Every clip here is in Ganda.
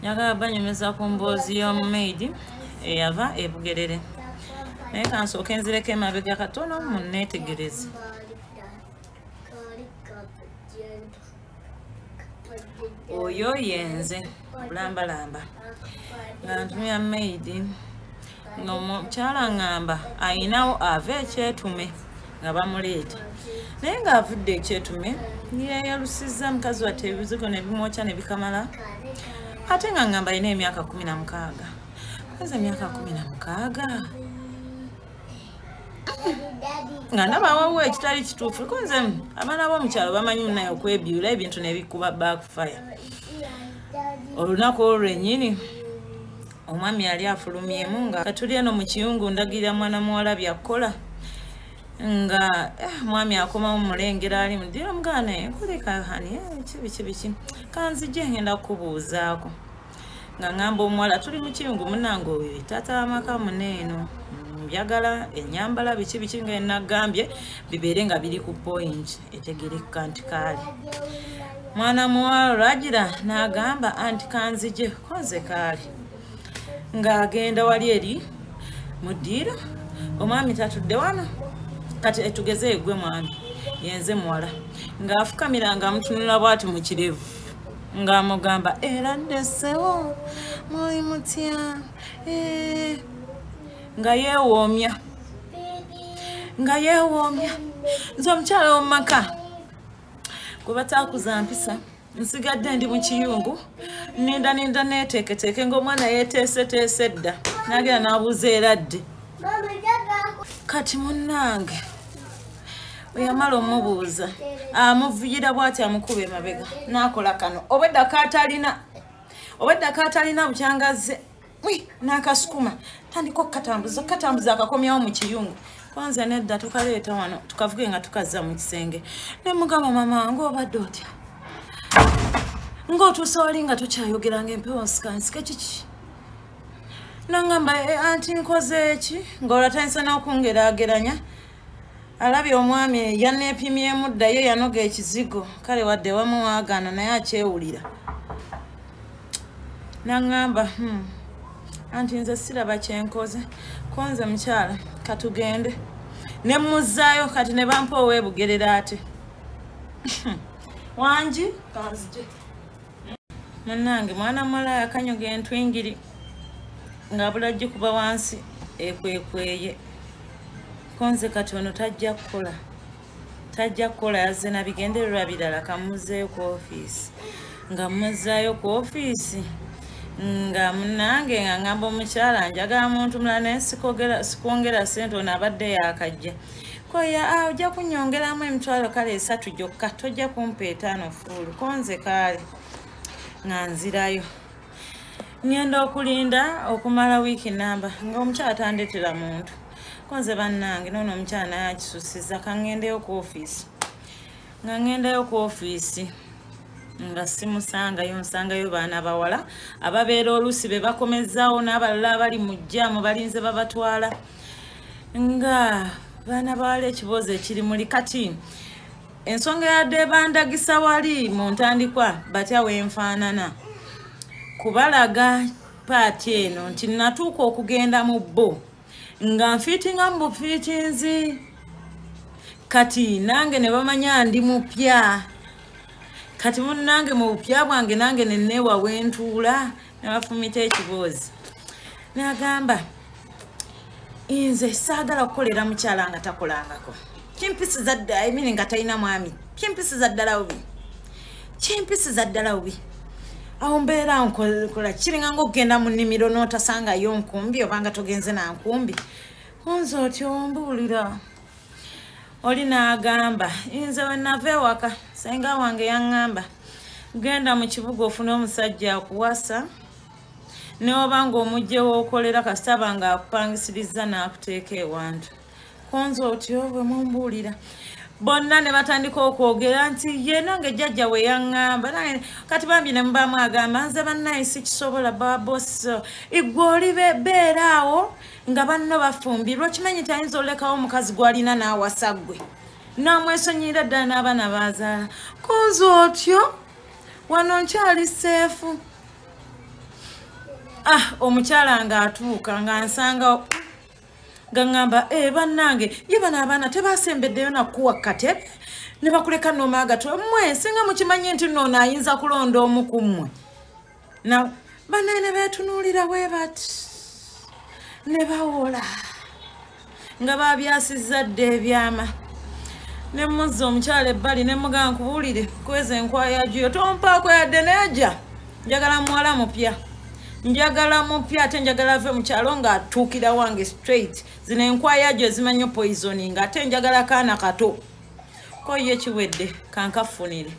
Njagala banyumeza ku mboozi y'omumaidi eyava e Bugerere. Naye kansooke nzireko emabega katono munneetegereze. Oyo yenze bulambalamba nga ntumya maidi ng'omukyala ngamba ayinawo ava ekyetume nga bamuleeta. Naye ng'avudde ekyetume yeeyalusizza mukazi watte ebizigo ne bimwokya ne bikamala. Ate nga ngamba ayina emyaka 16. Kaze emyaka 16 nga ndabaawo ekitali kituufu. Konze abaana b'omukyalo bamanyi munaye okwebyula ebintu ne bikuba backfire. Olunaku olwennyini omwami yali afulumyemu nga katuli eno mu kiyungu ndagirira mwana muwala byakkola nga mwami akomawo mulengera ali mudira omugane kuleka hani kibiki kanzije ngenda kubuuzaako nga ngamba omuwala tuli mu kiyungu munange oyo tata amaka muneeno byagala enyambala biki nga nagambye bibeere nga biri ku point etegereka nti kaali. Mwana muwala lwagira n'agamba anti kanzije konze kaali ng'agenda wali eri mu ddiiro omwami tatudde wano kati etugeze egwe mwami yenze muwala ng'afukamira ng'amutunula bw'ati mu kirevu ng'amugamba era ndesewo muli mutya nga yeewoomya nze omukyala w'omumaka gwe bataakuza mpisa nsigadde ndi mu kiyungu ninda neeteeketeeke ng'omwana yeeteeseteese dda n'agenda n'abuuza era dde kati munnange oyamala omubuuza amuvuyira bw'ati amukuba emabega n'akola kano obweddako atalina bukyangaze n'akasukuma tandika okukatambuza akakomyawo mu kiyungu. Kwanza nedda tukaleeta wano tukavuge nga tukazza mu kisenge ne mugamba mama ng'obadde otya ng'otuusa wali nga tukyayogeranga empewo nsikansike kiki nangamba anti nkoze eki ng'olatandisa n'okungeraageranya alabye omwami yanneepimyemu dda ye yanoga ekizigo kale wadde wamuwaagaana naye akyewulira nangamba anti nze siraba kyenkoze konze mukyala katugende ne muzzaayo kati ne bampa oweebugerera ate wangi kanzije munnange mwana muwala yakanyoga entwingiri ng'abula gikuba wansi ekwekweye konze kati ono tajja kukola yazze na bigendererwa birala kamuzzeeyo ku ofiisi nga muzzaayo ku ofiisi nga munnange nga ngamba omukyala njagala muntu mulala naye sikwongera ssente ono abadde yakajja koya ojja kunyongeramu emitwalo kale 3 gyokka tojja kumpa 5 fuulu konze kaali nga nzirayo ngenda okulinda okumala wiiki namba ng'omukyala tandetera muntu konze bannange noono omukyala naye akisusiza kangendeyo ku ofiisi nga ngendayo ku ofiisi nga nsangayo baana bawala ababeera oluusi be bakomezaawo n'abalala abali mu jjaamu balinze babatwala nga baana bawala ekiboozi ekiri muli kati ensonga yadde bandagisa wali mu ntandikwa batya wenfaanana kubalaga paati eno nti natuuka okugenda mu bbo nga nfiitinga mu bufiitinzi kati nange ne bamanya ndi mupya kati munnange mu bupya bwange nange nenneewa wentuula nebafumita ekiboozi n'agamba nze saagala kukolera mukyala nga takolangako kimpisiza ddala emini nga talina mwami kimpisiza ddala bubi awo mbeera nkola kiringa ng'okugenda mu nnimiro n'otasangayo nkumbi obanga togenze na nkumbi onze otyo ombuulira oli n'agamba nze we nava ewaka senga wange yaŋŋamba genda mu kibuga ofune omusajja akuwasa ne obanga omugjewo okolera kasitaba nga akupangisiriza n'akuteeka ewantu konze otyo bwe mumbuulira bonna ne batandika okwogera nti ye nange jjajja we yaŋŋamba kati bambi ne mubaamu agamba nze bannaye sikisobola baboso igwe oli beera awo nga banno bafumbirwa okimanyi tayinza olekawo omukazi gw'alina n'awasa ggwe n'amwesonyiira ddala n'abaana baazaala konze otyo wano nkyali seefu omukyala nga atuuka nga nsanga gangamba bannange ye bano abaana tebasembeddeyo nakuwa katebe ne bakuleka nomaaga mmwe singa mukimanyi nti nno ayinza kulonda omu ku mmwe na bannaye ne beetunuulira bwe bati ne bawola nga babyasizza dde ebyama ne muzza omukyala ebbali ne mugamba nkubuulire kweza enkwaya gyo tompaako yadde neja njagala muwala mupya njagala mupya ate njagala ave mu kyalo ng'atuukira wange straight zino enkwaya gyo ezimanyi poisoning ate njagala kaana kato ko ye kiwedde kankafunire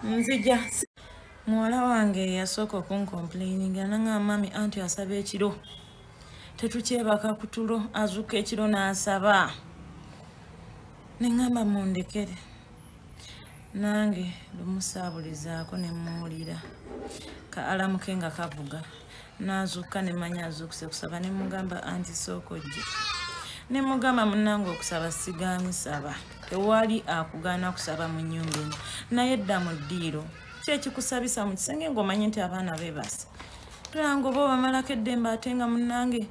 nzija muwala wange yasooka okunkomplaininga nanga mami anti asaba ekiro tetukyebaka ku tulo azuuka ekiro n'asaba neŋŋamba mundekere nange lumusaabulizaako ne muwulira ka alamuke nga kavuga n'azuuka ne manya azuukuse kusaba ne mugamba anti sooka ojje ne mugamba munnange okusaba sigaanyi saba tewali akugaana kusaba mu nnyumba eno naye dda mu ddiiro kyekikusabisa mu kisenge ng'omanyi nti abaana beebasa tulanga oba obamalako eddembe ate nga munnange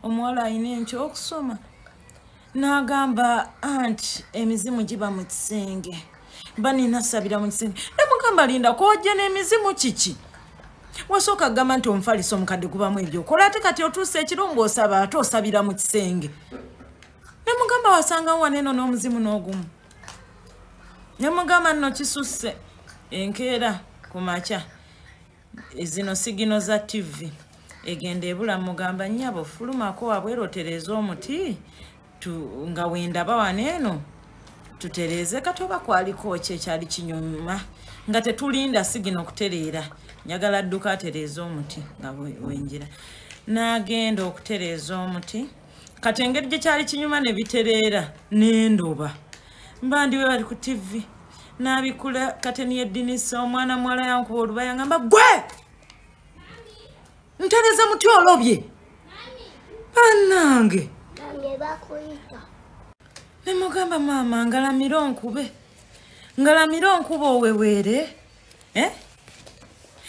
omuwala alina enkyokusoma n'agamba anti emizimu giba mu kisenge banina sabira mu kisenge ne mugamba linda kwojja n'emizimu kiki wasooka gamba nti omufaliso omukadde gubamu ebyokola ate kati otuuse ekiro ng'osaba ate osabira mu kisenge ne mugamba wasangawo waneeno n'omuzimu n'ogumu ne mugamba nno kisusse enkeera ku makya zino sigino za TV egenda ebula mugamba nnyabo fulumako wabwerotereza omuti nga wendaba waneeno tutereeze katoba kwaliko ki ekyali kinyuma nga tetulinda sigino kutereera njagala dduka atereeza omuti nga wenjira n'agenda okutereeza omuti kati engeri gye kyali kinyuma ne bitereera n'endoba mba ndiwe bali ku TV n'abikula kateni yeddinisa omwana muwala yankuba olubaya ngamba gwe ntereza muti olobye bannange ne mugamba maama ngalamira onkube oweweere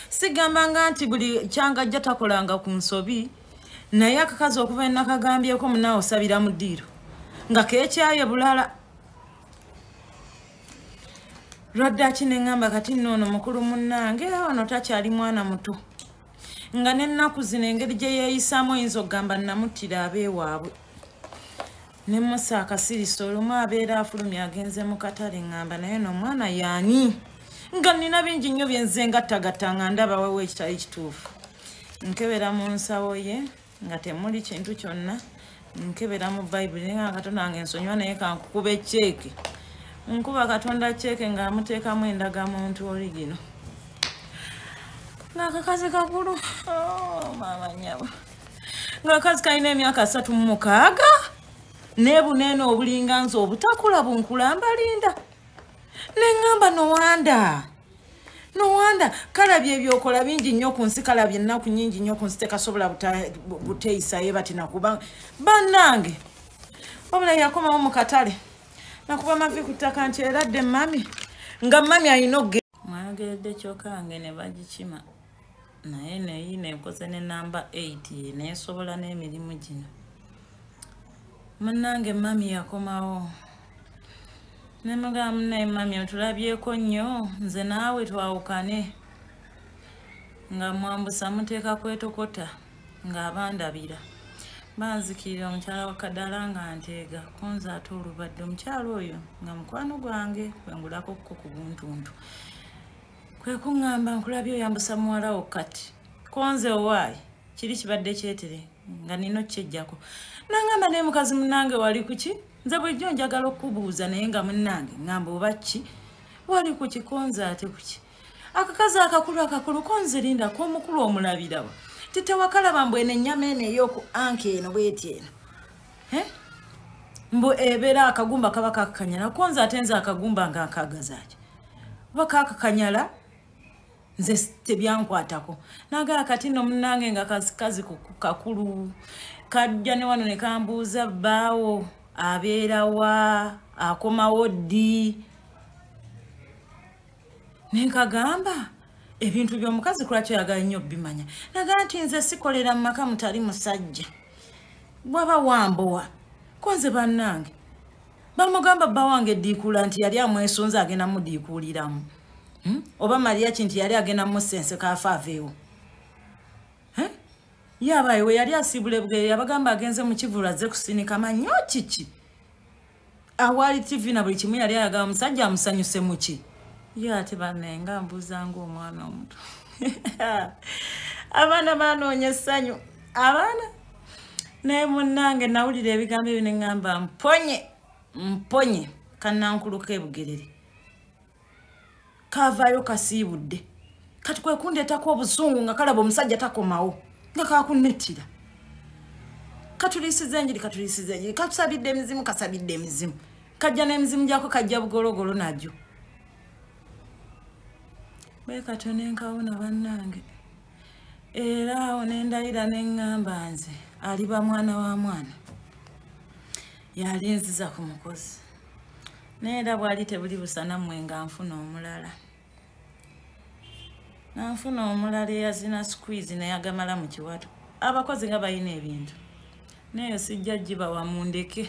sigambanga nti buli kyangajja takolanga ku nsobi naye akakazi okuva enakagambyeko munaawe osabira mu ddiiro nga keekyaye bulala lwaddaki neŋŋamba kati noono mukulu munnange ono takyali mwana muto nga n'ennaku zino engeri gye yeeyisaamu oyinza okugamba namuttira abeewaabwe ne musa akasirisa olumu abeera afulumya agenze mu katale ŋŋamba naye n'omwana yaani nga nina bingi nnyo byenze ngattagatta nga ndabawewo ekitali kituufu nkebera mu nsawo ye nga temuli kintu kyonna nkebera mu bayibuli nga katonda wange nsonyiwa naye kankukuba ekyeke nkuba katonda kyeke nga amuteekamu endagamuntu oli gino ng'akakazi kakulu maama nyabo ng'akazi kalina emyaka 36 nebuneeno obulinganza obutakula bunkulamba linda neŋŋamba nowanda kalabye ebyokola bingi nnyo ku nsi kalabye ennaku nnyingi nnyo ku nsi tekasobola buteeyisayo batinakuba bannange wabula yakomawo mu katale nakuba mavi ku ttaka nti eradde mami nga mami alina mwageredde kyokange ne bagikima naye neyina enkoze ne namba 8 neesobola n'emirimu gino munnange mami yakomawo ne mugamba munnaye mami otulabyeko nnyo nze naawe twawukane nga mwambusa muteeka kwetokota ng'abandabira banzikirira omukyala wa kadala nga nteega konza ate olubadde omukyala oyo nga mukwano gwange kwengulako ko ku buntuntu kwe kuŋŋamba nkulabye oyambusa muwalawo kati konze owaayi kiri kibadde kyetere nga nino kyejjako nangamba naye mukazi munnange wali kuki nze bulijjo njagala okubuuza naye nga munnange ŋŋamba oba ki wali kuki konze ate kuki akakazi akakulu konze linda k'omukulu omulabirawa titewakalaba mbu eno ennyama eno ey'oku anke eno bweti eno mbu ebeera akagumba kaba kakakanyala konze ate nze akagumba nga nkagazaki oba kakakanyala nze tebyankwatako nagaa kati no munnange nga kazikazi kakulu kajja ne wano ne kambuuza bbaawo abeerawa akomawo ddi nenkagamba ebintu by'omukazi kulakyo yagala nnyo bimanya nagaa nti nze sikolera mu maka mutali musajja bwaba wambowa konze bannange bamugamba bba wange eddiikuula nti yali amwesunza agenda mudiikuuliramu oba Maria kinti yali agenda musense kaafa aveewo yabaye we yali asiibula bugere yabagamba agenze mu kivulu azze kusinika manyo kiki awali TV na buli kimu yali ayagala omusajja amusanyuse muki ye ate banenga mbuuza ng'omwana omuto abaana baanoonya essanyu abaana naye munnange nawulira ebigambo ebyo ne ŋŋamba mponye kannankuluka ebugerere kaavaayo kasiibudde kati kwe kundeetako obusungu nga kalaba omusajja takomawo nga kakunettira katuliisiza enjiri katusabidde emizimu kasabidde emizimu kajja n'emizimu gyako kajja bugologolo najjo bwe katono enkawuna bannange era awo nendayira neŋŋamba nze aliba mwana wa mwana yalinziza ku mukozi naye era bwali tebuli busana mmwe nga nfuna omulala eyazina squeeze naye agamala mu kiwato abakozi nga balina ebintu naye sijja gibawa mundeke